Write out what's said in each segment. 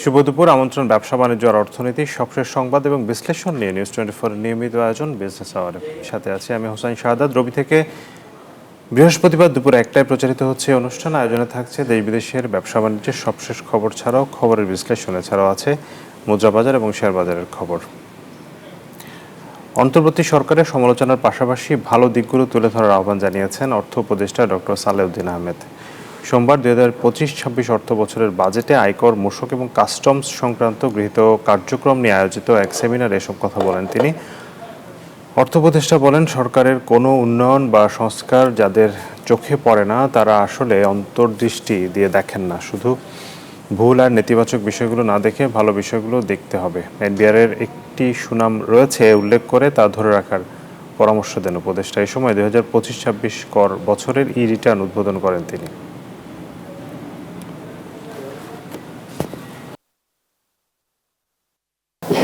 শুভ দুপুর। আমন্ত্রণ ব্যবসা বাণিজ্য আর অর্থনীতি সবশেষ সংবাদ এবং বিশ্লেষণ নিয়ে নিউজ 24 এর নিয়মিত আয়োজন বিজনেস আওয়ারে। সাথে আছি আমি হোসাইন শাহাদাত। রবি থেকে বৃহস্পতিবার দুপুর 1টায় প্রচারিত হচ্ছে অনুষ্ঠান। আয়োজনে থাকছে দেশ বিদেশের ব্যবসা বাণিজ্যের সবশেষ খবর ছাড়াও খবরের বিশ্লেষণ, এছাড়াও আছে মুদ্রা বাজার এবং শেয়ার বাজারের খবর। অন্তর্বর্তী সরকারের সমালোচনার পাশাপাশি ভালো দিকগুলো তুলে ধরার আহ্বান জানিয়েছেন অর্থ উপদেষ্টা ডক্টর সালেউদ্দিন আহমেদ। সোমবার 2025-26 অর্থ বছরের বাজেটে আয়কর, মূসক এবং কাস্টমস সংক্রান্ত গৃহীত কার্যক্রম নিয়ে আয়োজিত এক সেমিনারে এসব কথা বলেন তিনি। অর্থ উপদেষ্টা বলেন, সরকারের কোনো উন্নয়ন বা সংস্কার যাদের চোখে পড়ে না তারা আসলে অন্তর্দৃষ্টি দিয়ে দেখেন না। শুধু ভুল আর নেতিবাচক বিষয়গুলো না দেখে ভালো বিষয়গুলো দেখতে হবে। এনবিআরের একটি সুনাম রয়েছে উল্লেখ করে তা ধরে রাখার পরামর্শ দেন উপদেষ্টা। এই সময় 2025-26 কর বছরের রিটার্ন উদ্বোধন করেন তিনি।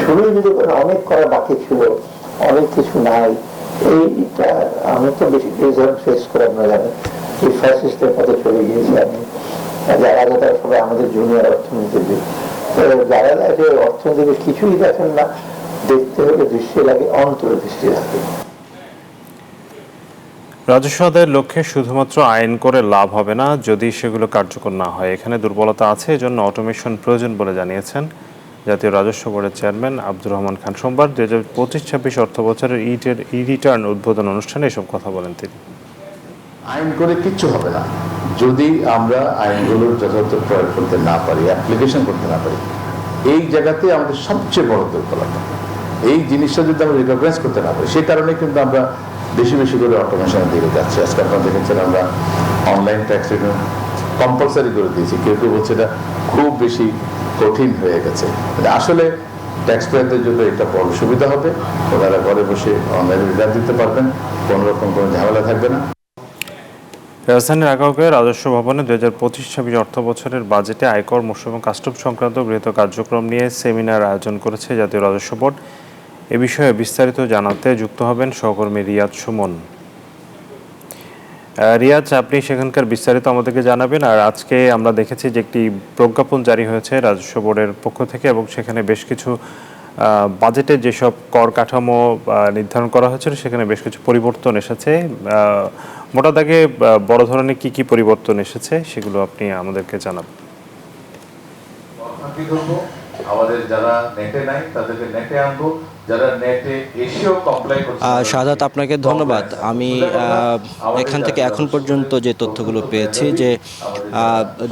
শুরুই যদি অনেক করা বাকি ছিল, অনেক কিছু নাই, এইটা আমি তো বেশি ফেস করে আপনারা জানেন এই ফ্যাসিস্টের পথে চলে গিয়েছি আমি। যারা যারা সবাই আমাদের জুনিয়র অর্থনীতিবিদ, যারা যে অর্থনীতিবিদ কিছুই দেখেন না, দেখতে হলে দৃষ্টি লাগে, অন্তর্দৃষ্টি লাগে। রাজস্ব আদায়ের লক্ষ্যে শুধুমাত্র আইন করে লাভ হবে না যদি সেগুলো কার্যকর না হয়। এখানে দুর্বলতা আছে, এজন্য অটোমেশন প্রয়োজন বলে জানিয়েছেন জাতীয় রাজস্ব বোর্ডের চেয়ারম্যান আব্দুর রহমান খান। সোমবার 2025-26 অর্থ বছরের রিটার্ন উদ্বোধন অনুষ্ঠানে এসব কথা বলেন তিনি। আইন করে কিচ্ছু হবে না যদি আমরা আইনগুলোর যথাযথ প্রয়োগ করতে না পারি, অ্যাপ্লিকেশন করতে না পারি। এই জায়গাতে আমাদের সবচেয়ে বড় দুর্বলতা। এই জিনিসটা যদি আমরা রিকগনাইজ করতে না পারি, সেই কারণে কিন্তু আমরা বেশি বেশি করে অটোমেশনের দিকে যাচ্ছি। আজকে আপনারা দেখেছেন আমরা অনলাইন ট্যাক্স রিটার্ন কম্পালসারি করে দিয়েছি। কেউ কেউ বলছে এটা খুব বেশি কঠিন হয়ে গেছে। আসলে ট্যাক্স পেয়ারদের জন্য এটা বড় সুবিধা হবে। ওনারা ঘরে বসে অনলাইনে রিটার্ন দিতে পারবেন, কোনো রকম কোনো ঝামেলা থাকবে না। রাজধানীর আগাউকে রাজস্ব ভবনে 2025-26 অর্থ বছরের বাজেটে আয়কর, মূসক এবং কাস্টমস সংক্রান্ত গৃহীত কার্যক্রম নিয়ে সেমিনার আয়োজন করেছে জাতীয় রাজস্ব বোর্ড। এ বিষয়ে বিস্তারিত জানাতে যুক্ত হবেন সহকর্মী রিয়াজ সুমন। রিয়াজ, আপনি সেখানকার বিস্তারিত আমাদেরকে জানাবেন। আর আজকে আমরা দেখেছি যে একটি প্রজ্ঞাপন জারি হয়েছে রাজস্ব বোর্ডের পক্ষ থেকে, এবং সেখানে বেশ কিছু বাজেটে যেসব কর কাঠামো নির্ধারণ করা হয়েছিল সেখানে বেশ কিছু পরিবর্তন এসেছে। মোটা দাগে বড় ধরনের কি কি পরিবর্তন এসেছে সেগুলো আপনি আমাদেরকে জানাবেন। আমাদের যারা নেটে নাই তাদেরকে নেটে আনবো, শাহাদাত, আপনাকে ধন্যবাদ। আমি এখান থেকে এখন পর্যন্ত যে তথ্যগুলো পেয়েছি যে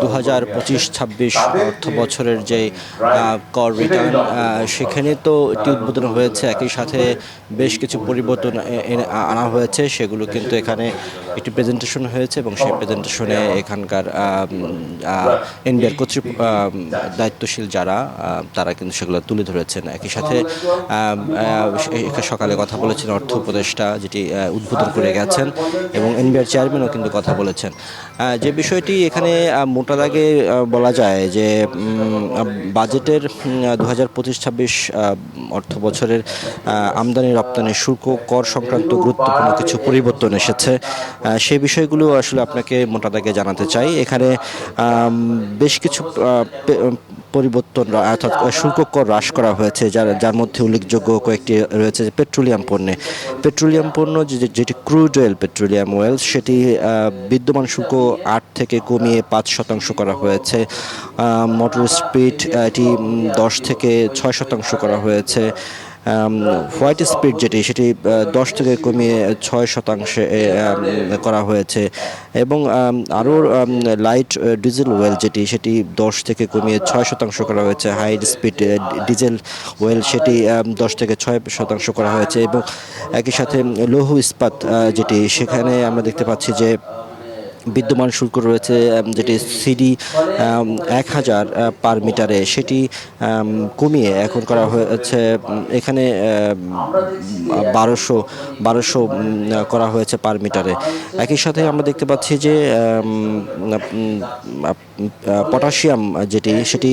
2025-26 অর্থ বছরের যে কর রিটার্ন, সেখানে তো এটি উদ্বোধন হয়েছে, একই সাথে বেশ কিছু পরিবর্তন আনা হয়েছে। সেগুলো কিন্তু এখানে একটি প্রেজেন্টেশন হয়েছে এবং সেই প্রেজেন্টেশনে এখানকার এনবিআর দায়িত্বশীল যারা তারা কিন্তু সেগুলো তুলে ধরেছেন। একই সাথে সকালে কথা বলেছেন অর্থ উপদেষ্টা, যেটি উদ্বোধন করে গেছেন, এবং এনবিআর চেয়ারম্যানও কিন্তু কথা বলেছেন। যে বিষয়টি এখানে মোটা দাগে বলা যায় যে বাজেটের 2025-26 অর্থ বছরের আমদানি রপ্তানি শুল্ক কর সংক্রান্ত গুরুত্বপূর্ণ কিছু পরিবর্তন এসেছে। সেই বিষয়গুলো আসলে আপনাকে মোটা দাগে জানাতে চাই। এখানে বেশ কিছু পরিবর্তন অর্থাৎ শুল্ক কর হ্রাস করা হয়েছে, যার মধ্যে উল্লেখযোগ্য কয়েকটি রয়েছে। পেট্রোলিয়াম পণ্য যেটি ক্রুড অয়েল, পেট্রোলিয়াম অয়েল, সেটি বিদ্যমান শুল্ক 8 থেকে কমিয়ে 5% করা হয়েছে। মোটর স্পিড এটি 10 থেকে 6% করা হয়েছে। হোয়াইট স্পিড সেটি 10 থেকে কমিয়ে 6% করা হয়েছে, এবং আরও লাইট ডিজেল ওয়েল সেটি 10 থেকে কমিয়ে 6% করা হয়েছে। হাই স্পিড ডিজেল ওয়েল সেটি 10 থেকে 6% করা হয়েছে, এবং একই সাথে লৌহ ইস্পাত সেখানে আমরা দেখতে পাচ্ছি যে বিদ্যমান শুল্ক রয়েছে যেটি সিডি 1000 পার মিটারে, সেটি কমিয়ে এখন করা হয়েছে এখানে 1200 করা হয়েছে পার মিটারে। একই সাথে আমরা দেখতে পাচ্ছি যে পটাশিয়াম সেটি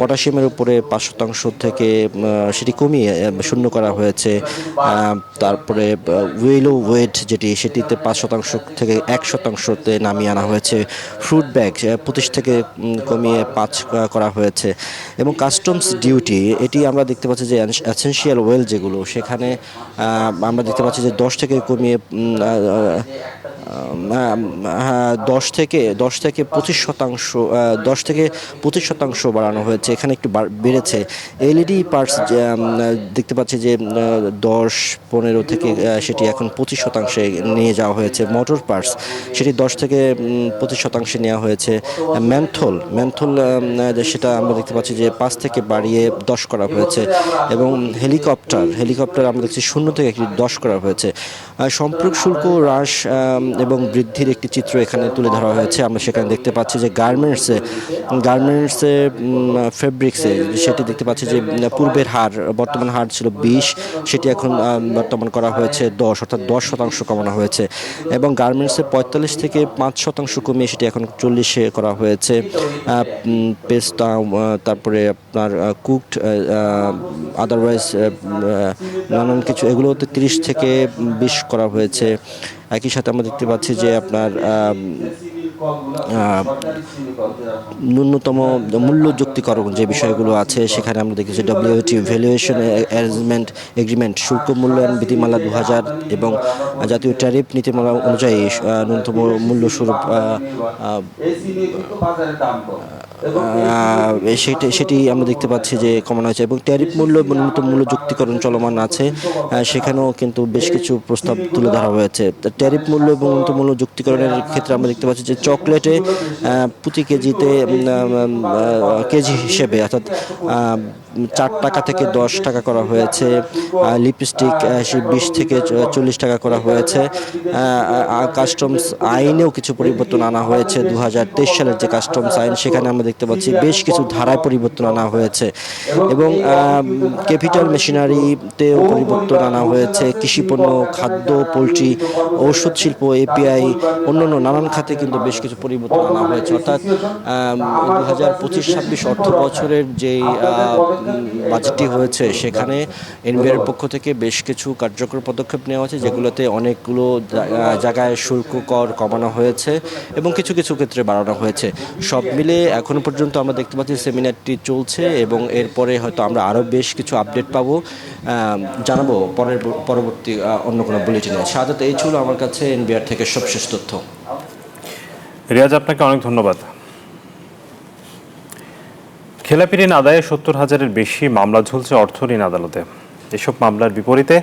পটাশিয়ামের উপরে 5% থেকে সেটি কমিয়ে শূন্য করা হয়েছে। তারপরে উইলো ওয়েট সেটিতে 5% থেকে 1%তে নামিয়ে আনা হয়েছে। ফ্রুট ব্যাগ 25 থেকে কমিয়ে 5 করা হয়েছে। এবং কাস্টমস ডিউটি এটি আমরা দেখতে পাচ্ছি যে এসেনশিয়াল ওয়েল যেগুলো সেখানে আমরা দেখতে পাচ্ছি যে 10 থেকে কমিয়ে 10 থেকে 25% বাড়ানো হয়েছে। এখানে একটু বেড়েছে। এলইডি পার্টস দেখতে পাচ্ছি যে 10-15 থেকে সেটি এখন 25% নিয়ে যাওয়া হয়েছে। মোটর পার্টস সেটি 10 থেকে 25% নেওয়া হয়েছে। ম্যান্থল সেটা আমরা দেখতে পাচ্ছি যে 5 থেকে বাড়িয়ে 10 করা হয়েছে। এবং হেলিকপ্টার আমরা দেখছি 0 থেকে 10 করা হয়েছে। সম্পর্ক শুল্ক হ্রাস এবং বৃদ্ধির একটি চিত্র এখানে তুলে ধরা হয়েছে। আমরা সেখানে দেখতে পাচ্ছি যে গার্মেন্টসে ফেব্রিক্সে সেটি দেখতে পাচ্ছি যে পূর্বের বর্তমান হার ছিল 20, সেটি এখন বর্তমান করা হয়েছে 10, অর্থাৎ 10% কমানো হয়েছে। এবং গার্মেন্টসে 45 থেকে 5% কমিয়ে সেটি এখন 40-এ করা হয়েছে। পেস্তা, তারপরে আপনার কুকড, আদারওয়াইজ নানান কিছু এগুলোতে 30 থেকে 20 করা হয়েছে। একই সাথে আমরা দেখতে পাচ্ছি যে আপনার ন্যূনতম মূল্য যুক্তিকরণ যে বিষয়গুলো আছে সেখানে আমরা দেখেছি WTO ভ্যালুয়েশন অ্যারেঞ্জমেন্ট এগ্রিমেন্ট, শুল্ক মূল্যায়ন বিধিমালা 2000 এবং জাতীয় ট্যারিফ নীতিমালা অনুযায়ী ন্যূনতম মূল্য স্বরূপ সেটি আমরা দেখতে পাচ্ছি যে কমানো হয়েছে। এবং ট্যারিফ মূল্য এবং ন্যূনতম মূল্য যুক্তিকরণ চলমান আছে, সেখানেও কিন্তু বেশ কিছু প্রস্তাব তুলে ধরা হয়েছে। ট্যারিফ মূল্য এবং ন্যূনতম মূল্য যুক্তিকরণের ক্ষেত্রে আমরা দেখতে পাচ্ছি যে চকলেটে প্রতি কেজিতে কেজি হিসেবে অর্থাৎ 4 টাকা থেকে 10 টাকা করা হয়েছে। লিপস্টিক 20 থেকে 40 টাকা করা হয়েছে। কাস্টমস আইনেও কিছু পরিবর্তন আনা হয়েছে। 2023 সালের যে কাস্টমস আইন সেখানে আমরা দেখতে পাচ্ছি বেশ কিছু ধারায় পরিবর্তন আনা হয়েছে। এবং ক্যাপিটাল মেশিনারিতেও পরিবর্তন আনা হয়েছে। কৃষিপণ্য, খাদ্য, পোলট্রি, ঔষধ শিল্প, API, অন্যান্য নানান খাতে কিন্তু বেশ কিছু পরিবর্তন আনা হয়েছে। অর্থাৎ 2025-26 অর্থ বছরের যেই বাজেটটি হয়েছে সেখানে এনবিআর পক্ষ থেকে বেশ কিছু কার্যকর পদক্ষেপ নেওয়া হয়েছে, যেগুলোতে অনেকগুলো জায়গায় শুল্ক কর কমানো হয়েছে এবং কিছু কিছু ক্ষেত্রে বাড়ানো হয়েছে। সব মিলে এখনো পর্যন্ত আমরা দেখতে পাচ্ছি সেমিনারটি চলছে এবং এরপরে হয়তো আমরা আরও বেশ কিছু আপডেট পাবো, জানাবো পরবর্তী অন্য কোনো বুলেটিনে। সাধারণত এই ছিল আমার কাছে এনবিআর থেকে সবশেষ তথ্য। রিয়াজ, আপনাকে অনেক ধন্যবাদ। খেলাপি ঋণ আদায়ে 70,000-এর বেশি মামলা ঝুলছে অর্থ ঋণ আদালতে। এসব মামলার বিপরীতে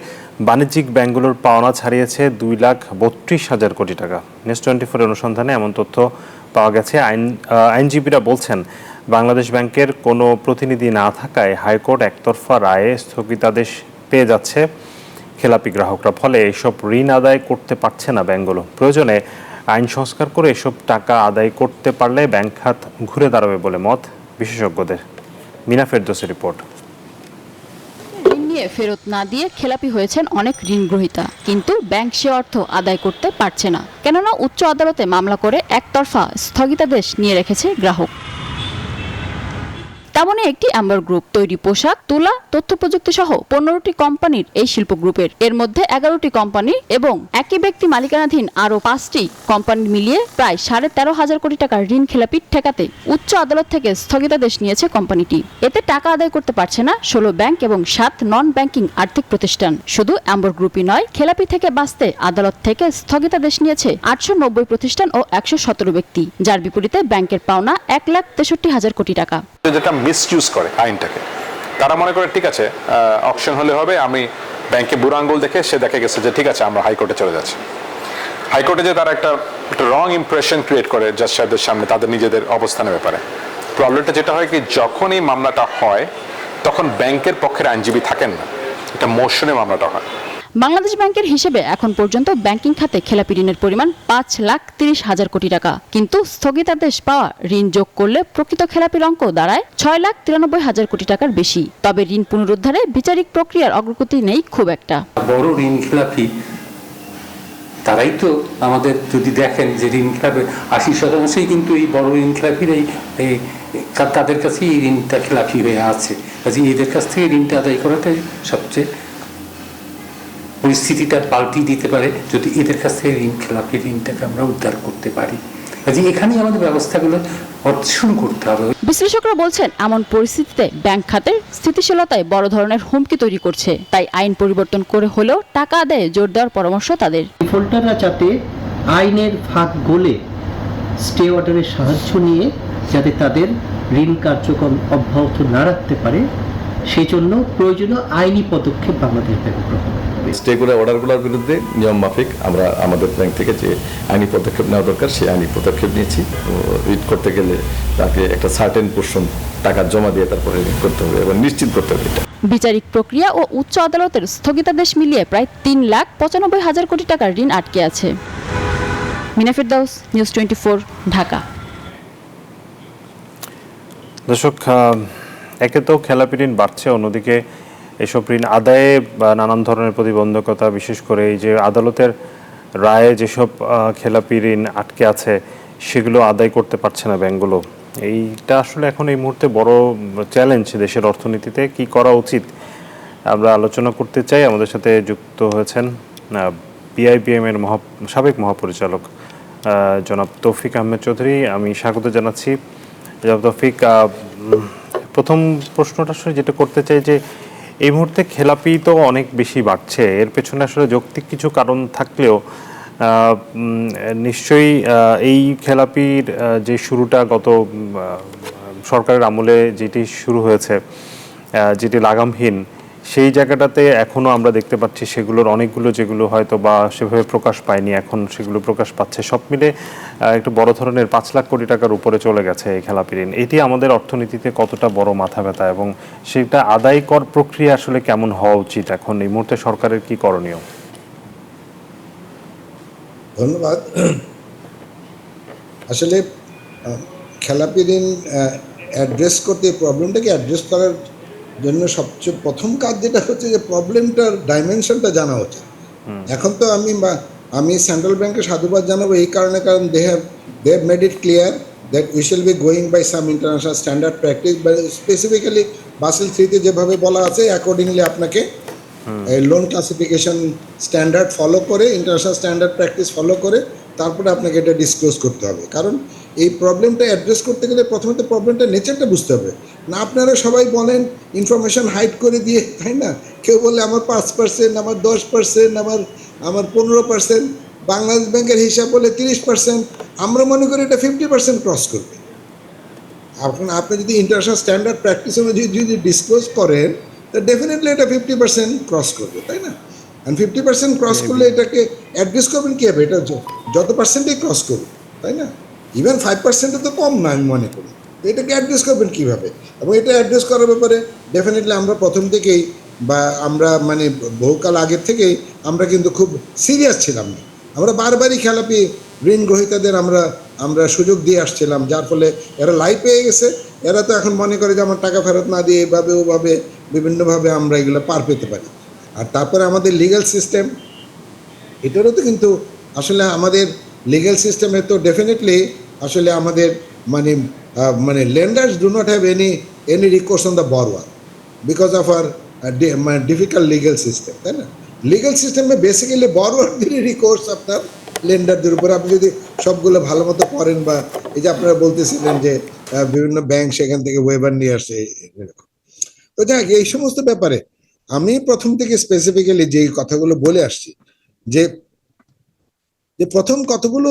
বাণিজ্যিক ব্যাংকগুলোর পাওনা ছাড়িয়েছে 2,32,000 কোটি টাকা। নিউজ 24 অনুসন্ধানে এমন তথ্য পাওয়া গেছে। আইনজীবীরা বলছেন, বাংলাদেশ ব্যাংকের কোনো প্রতিনিধি না থাকায় হাইকোর্ট একতরফা রায়ে স্থগিতাদেশ পেয়ে যাচ্ছে খেলাপি গ্রাহকরা। ফলে এসব ঋণ আদায় করতে পারছে না ব্যাংকগুলো। প্রয়োজনে আইন সংস্কার করে এসব টাকা আদায় করতে পারলে ব্যাংক খাত ঘুরে দাঁড়াবে বলে মত বিশেষজ্ঞদের। মিনা ফেরদৌসের রিপোর্ট। ঋণ নিয়ে ফেরত না দিয়ে খেলাপি হয়েছেন অনেক ঋণ গ্রহীতা, কিন্তু ব্যাংক সে অর্থ আদায় করতে পারছে না, কেননা উচ্চ আদালতে মামলা করে একতরফা স্থগিতাদেশ নিয়ে রেখেছে গ্রাহক। তেমনই একটি অ্যাম্বার গ্রুপ তৈরি পোশাক, তুলা, তথ্য প্রযুক্তি সহ 15টি কোম্পানির এই শিল্প গ্রুপের। এর মধ্যে 11টি কোম্পানি এবং একই ব্যক্তি মালিকানাধীন আরও 5টি কোম্পানি মিলিয়ে প্রায় 13,500 কোটি টাকার ঋণ খেলাপি ঠেকাতে উচ্চ আদালত থেকে স্থগিতাদেশ নিয়েছে কোম্পানিটি। এতে টাকা আদায় করতে পারছে না 16 ব্যাংক এবং 7 নন ব্যাংকিং আর্থিক প্রতিষ্ঠান। শুধু অ্যাম্বার গ্রুপই নয়, খেলাপি থেকে বাঁচতে আদালত থেকে স্থগিতাদেশ নিয়েছে 890 প্রতিষ্ঠান ও 117 ব্যক্তি, যার বিপরীতে ব্যাংকের পাওনা 1,63,000 কোটি টাকা। যেটা মিসইউজ করে আইনটাকে, তারা মনে করে ঠিক আছে অকশন হলে হবে, আমি ব্যাংকে বুড়ো আঙ্গুল দেখে সে দেখে গেছে যে ঠিক আছে আমরা হাইকোর্টে চলে যাচ্ছি। হাইকোর্টে যে তারা একটা রং ইমপ্রেশন ক্রিয়েট করে জাজ সাহেবদের সামনে তাদের নিজেদের অবস্থানের ব্যাপারে। প্রবলেমটা যেটা হয় কি, যখন এই মামলাটা হয় তখন ব্যাংকের পক্ষের আইনজীবী থাকেন না, এটা মোশনে মামলাটা হয়। বাংলাদেশ ব্যাংকের হিসেবে এখন পর্যন্ত ব্যাংকিং খাতে খেলাপি ঋণের পরিমাণ 5,30,000 কোটি টাকা, কিন্তু স্থগিতাদেশ পাওয়া ঋণ যোগ করলে প্রকৃত খেলাপির অঙ্ক দাঁড়ায় 6,93,000 কোটি টাকার বেশি। তবে ঋণ পুনরুদ্ধারে বিচারিক প্রক্রিয়ার অগ্রগতি নেই খুব একটা। বড় ঋণ খেলাপি তারাই তো আমাদের যদি দেখেন যে ঋণ খেলাপি 80%ই কিন্তু এই বড় ঋণ খেলাপিরাই তাদের কাছে এই ঋণটা খেলাপি হয়ে আছে। কাজে এদের কাছ থেকে ঋণটা আদায় করাটাই সবচেয়ে পরিস্থিতিটা পাল্টি দিতে পারে যদি এদের কাছ থেকে ঋণ খেলাপি ঋণটাকে আমরা উদ্ধার করতে পারি। কাজে এখানেই আমাদের ব্যবস্থাগুলো শুরু করতে হবে। বিশ্লেষকরা বলছেন এমন পরিস্থিতিতে ব্যাংক খাতের স্থিতিশীলতায় বড় ধরনের হুমকি তৈরি করছে। তাই আইন পরিবর্তন করে হলেও টাকা আদায়ে জোর দেওয়ার পরামর্শ তাদের। ডিফল্টাররা যাতে আইনের ফাঁক গলে স্টে অর্ডারের সাহায্য নিয়ে যাতে তাদের ঋণ কার্যক্রম অব্যাহত না রাখতে পারে সেই জন্য প্রয়োজনীয় আইনি পদক্ষেপ বাংলাদেশ ব্যাংক গ্রহণ করবে। স্টে করে অর্ডারগুলোর বিরুদ্ধে নিয়ম মাফিক আমরা আমাদের ব্যাংক থেকে যে আইনি পদক্ষেপ নেওয়া দরকার সেই আইনি পদক্ষেপ নিয়েছি। রিড করতে গেলে তাকে একটা সার্টেন পোর্শন টাকা জমা দিয়ে তারপরে রিড করতে হবে এবং নিশ্চিত করতে হবে এটা। বিচারিক প্রক্রিয়া ও উচ্চ আদালতের স্থগিতাদেশ মিলিয়ে প্রায় 3,95,000 কোটি টাকার ঋণ আটকে আছে। মিনা ফেরদাউস, নিউজ 24, ঢাকা। দর্শক, একে তো খেলাপি ঋণ বাড়ছে, অন্যদিকে এসব ঋণ আদায়ে নানান ধরনের প্রতিবন্ধকতা, বিশেষ করে এই যে আদালতের রায়ে যেসব খেলাপি ঋণ আটকে আছে সেগুলো আদায় করতে পারছে না ব্যাংকগুলো। এইটা আসলে এখন এই মুহূর্তে বড় চ্যালেঞ্জ দেশের অর্থনীতিতে। কি করা উচিত আমরা আলোচনা করতে চাই। আমাদের সাথে যুক্ত হয়েছেন বিআইবিএম এর সাবেক মহাপরিচালক জনাব তৌফিক আহমেদ চৌধুরী। আমি স্বাগত জানাচ্ছি জনাব তৌফিক। প্রথম প্রশ্নটা আসলে যেটা করতে চাই যে এই মুহূর্তে খেলাপি তো অনেক বেশি বাড়ছে, এর পেছনে আসলে যৌক্তিক কিছু কারণ থাকলেও নিশ্চয়ই এই খেলাপির যে শুরুটা গত সরকারের আমলে যেটি শুরু হয়েছে, যেটি লাগামহীন, সেই জায়গাটাতে এখনও আমরা দেখতে পাচ্ছি সেগুলোর অনেকগুলো যেগুলো হয়তো বা সেভাবে প্রকাশ পায়নি, এখন সেগুলো প্রকাশ পাচ্ছে। সব মিলে একটু বড় ধরনের 5 লাখ কোটি টাকার উপরে চলে গেছে এই খেলাপি ঋণ। এটি আমাদের অর্থনীতিতে কতটা বড় মাথা ব্যথা এবং সেটা আদায় কর প্রক্রিয়া আসলে কেমন হওয়া উচিত এখন এই মুহূর্তে সরকারের কি করণীয়? ধন্যবাদ। আসলে খেলাপি ঋণ অ্যাড্রেস করতে, প্রবলেমটাকে অ্যাড্রেস করার জন্য সবচেয়ে প্রথম কাজ যেটা হচ্ছে যে প্রবলেমটার ডাইমেনশনটা জানা উচিত। এখন তো আমি সেন্ট্রাল ব্যাংকে সাধুবাদ জানাবো এই কারণে, কারণ they have made it clear that we shall be going by some international standard practice, বা স্পেসিফিক্যালি বাসেল 3-তে যেভাবে বলা আছে অ্যাকর্ডিংলি আপনাকে লোন ক্লাসিফিকেশন স্ট্যান্ডার্ড ফলো করে, ইন্টারন্যাশনাল স্ট্যান্ডার্ড প্র্যাকটিস ফলো করে তারপরে আপনাকে এটা ডিসক্লোজ করতে হবে। কারণ এই প্রবলেমটা অ্যাড্রেস করতে গেলে প্রথমত প্রবলেমটা নেচারটা বুঝতে হবে। না আপনারা সবাই বলেন ইনফরমেশন হাইড করে দিয়ে, তাই না? কেউ বলে আমার 5%, আমার 10%, আমার 15%, বাংলাদেশ ব্যাংকের হিসাব বলে 30%, আমরা মনে করি এটা 50% ক্রস করবে। আপনি যদি ইন্টারন্যাশনাল স্ট্যান্ডার্ড প্র্যাকটিস অনুযায়ী যদি ডিসক্লোজ করেন তা ডেফিনেটলি এটা 50% ক্রস করবে, তাই না? আর 50% ক্রস করলে এটাকে অ্যাড্রেস করবেন কী হবে? এটা যত পার্সেন্টেই ক্রস করবে, তাই না? ইভেন 5% তো কম না আমি মনে করি। তো এটাকে অ্যাড্রেস করবেন কীভাবে? এবং এটা অ্যাড্রেস করার ব্যাপারে ডেফিনেটলি আমরা প্রথম থেকেই বা আমরা বহুকাল আগের থেকেই আমরা কিন্তু খুব সিরিয়াস ছিলাম না। আমরা বারবারই খেলাপি ঋণ গ্রহীতাদের আমরা সুযোগ দিয়ে আসছিলাম, যার ফলে এরা লাই পেয়ে গেছে। এরা তো এখন মনে করে যে আমার টাকা ফেরত না দিয়ে এভাবে ওভাবে বিভিন্নভাবে আমরা এগুলো পার পেতে পারি। আর তারপরে আমাদের লিগ্যাল সিস্টেম, এটারও তো কিন্তু আসলে আমাদের লিগ্যাল সিস্টেমে তো ডেফিনেটলি আসলে আমাদের lenders do not have any recourse on the borrower because of our difficult legal system, তাই না? লিগ্যাল সিস্টেমে বেসিক্যালি বরোয়ারদেরই রিকোর্স আপনার লেন্ডারদের উপরে। আপনি যদি সবগুলো ভালো মতো করেন, বা এই যে আপনারা বলতেছিলেন যে বিভিন্ন ব্যাংক সেখান থেকে ওয়েবার নিয়ে আসে, এরকম। তো যাক, এই সমস্ত ব্যাপারে আমি প্রথম থেকে স্পেসিফিক্যালি যেই কথাগুলো বলে আসছি, যে প্রথম কতগুলো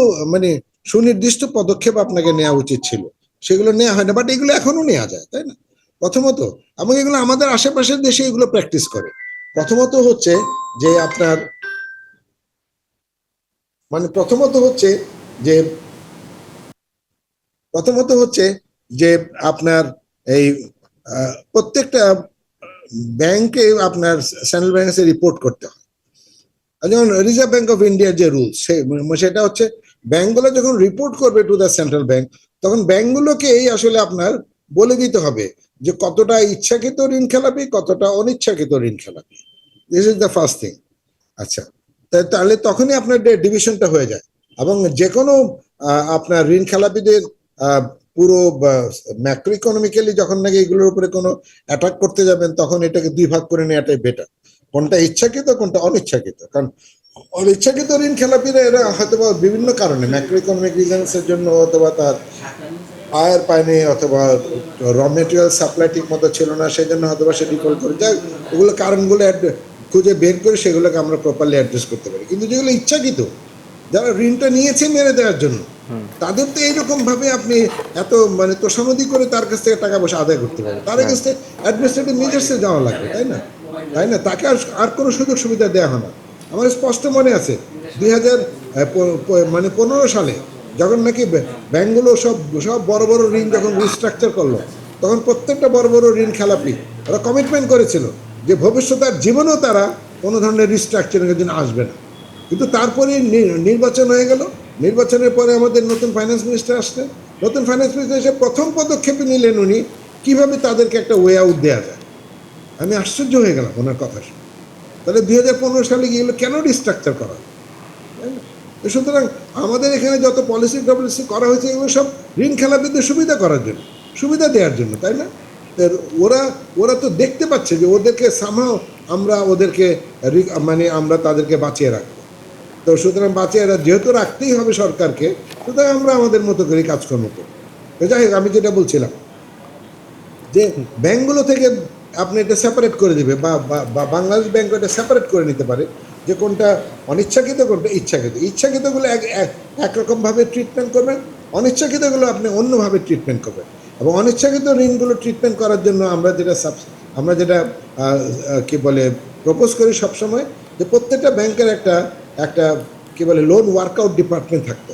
সুনির্দিষ্ট পদক্ষেপ আপনাকে নেওয়া উচিত ছিল, সেগুলো নেওয়া হয় না, বাট এগুলো এখনো নেওয়া যায়, তাই না? প্রথমত, এবং এগুলো আমাদের আশেপাশের দেশে এগুলো প্র্যাকটিস করে। প্রথমত হচ্ছে যে আপনার আপনার এই প্রত্যেকটা ব্যাংকে আপনার সেন্ট্রাল ব্যাংকে রিপোর্ট করতে হয়। যেমন রিজার্ভ ব্যাংক অফ ইন্ডিয়ার যে রুলস, সেটা হচ্ছে ব্যাংকগুলো যখন রিপোর্ট করবে টু দ্য সেন্ট্রাল ব্যাংক, তখন ব্যাংকগুলোকেই আসলে আপনার বলে দিতে হবে যে কতটা ইচ্ছাকৃত ঋণ খেলাপি, কতটা অনিচ্ছাকৃত ঋণ খেলাপি। This is the first thing. আচ্ছা, তাহলে তখনই আপনার ডিভিশনটা হয়ে যায়, এবং যে কোনো আপনার ঋণ খেলাপিদের পুরো ম্যাক্রো ইকোনমিক্যালি যখন নাকি এগুলোর উপরে কোনো অ্যাটাক করতে যাবেন, তখন এটাকে দুই ভাগ করে নেওয়াটাই বেটার, কোনটা ইচ্ছাকৃত কোনটা অনিচ্ছাকৃত। কারণ অনিচ্ছাকৃত ঋণ খেলাপিরা এরা হয়তো বিভিন্ন কারণে, ম্যাক্রো ইকোনমিক রিজনসের জন্য, অথবা তার আয়ের পায়নি, অথবা র মেটেরিয়াল সাপ্লাই ঠিক মতো ছিল না, সেই জন্য হয়তো সে ডিফল্ট করে যায়। ওগুলো কারণগুলো খুঁজে বের করে সেগুলোকে আমরা প্রপারলি অ্যাড্রেস করতে পারি। কিন্তু যেগুলো ইচ্ছাকৃত, যারা ঋণটা নিয়েছে মেরে দেওয়ার জন্য, তাদের তো এইরকম ভাবে আপনি এত মানে তোষামদি করে তার কাছ থেকে টাকা পয়সা আদায় করতে পারেন, তার কাছ থেকে অ্যাডমিনিস্ট্রেটিভ মেজার্সে যাওয়া লাগবে, তাই না? তাকে আর কোনো সুযোগ সুবিধা দেওয়া হয় না। আমার স্পষ্ট মনে আছে 2015 সালে যখন নাকি ব্যাংকগুলো সব বড় বড় ঋণ যখন রিস্ট্রাকচার করলো, তখন প্রত্যেকটা বড় বড় ঋণ খেলাপি ওরা কমিটমেন্ট করেছিল যে ভবিষ্যতে আর জীবনেও তারা কোনো ধরনের রিস্ট্রাকচারের জন্য আসবে না। কিন্তু তারপরে নির্বাচন হয়ে গেল, নির্বাচনের পরে আমাদের নতুন ফাইন্যান্স মিনিস্টার আসলেন, নতুন ফাইন্যান্স মিনিস্টার এসে প্রথম পদক্ষেপে নিলেন উনি কিভাবে তাদেরকে একটা ওয়ে আউট দেওয়া যায়। আমি আশ্চর্য হয়ে গেলাম ওনার কথা শুনে। তাহলে 2015 সালে গিয়ে কেন রিস্ট্রাকচার করা, তাই না? সুতরাং আমাদের এখানে যত পলিসি করা হয়েছে এগুলো সব ঋণ খেলাপিদের সুবিধা করার জন্য, সুবিধা দেওয়ার জন্য, তাই না? ওরা তো দেখতে পাচ্ছে যে ওদেরকে সামহাও আমরা ওদেরকে মানে আমরা তাদেরকে বাঁচিয়ে রাখবো। তো সুতরাং বাঁচিয়ে যেহেতু রাখতেই হবে সরকারকে, সুতরাং আমরা আমাদের মতো করে কাজকর্ম করি। তো যাই হোক, আমি যেটা বলছিলাম যে ব্যাংকগুলো থেকে আপনি এটা সেপারেট করে দিবে, বা বাংলাদেশ ব্যাংক এটা সেপারেট করে নিতে পারে যে কোনটা অনিচ্ছাকৃত কোনটা ইচ্ছাকৃত। ইচ্ছাকৃতগুলো একরকমভাবে ট্রিটমেন্ট করবেন, অনিচ্ছাকৃতগুলো আপনি অন্যভাবে ট্রিটমেন্ট করবেন। এবং অনিচ্ছাকৃত ঋণগুলো ট্রিটমেন্ট করার জন্য আমরা যেটা কি বলে প্রপোজ করি সবসময়, যে প্রত্যেকটা ব্যাংকের একটা কি বলে লোন ওয়ার্কআউট ডিপার্টমেন্ট থাকতো।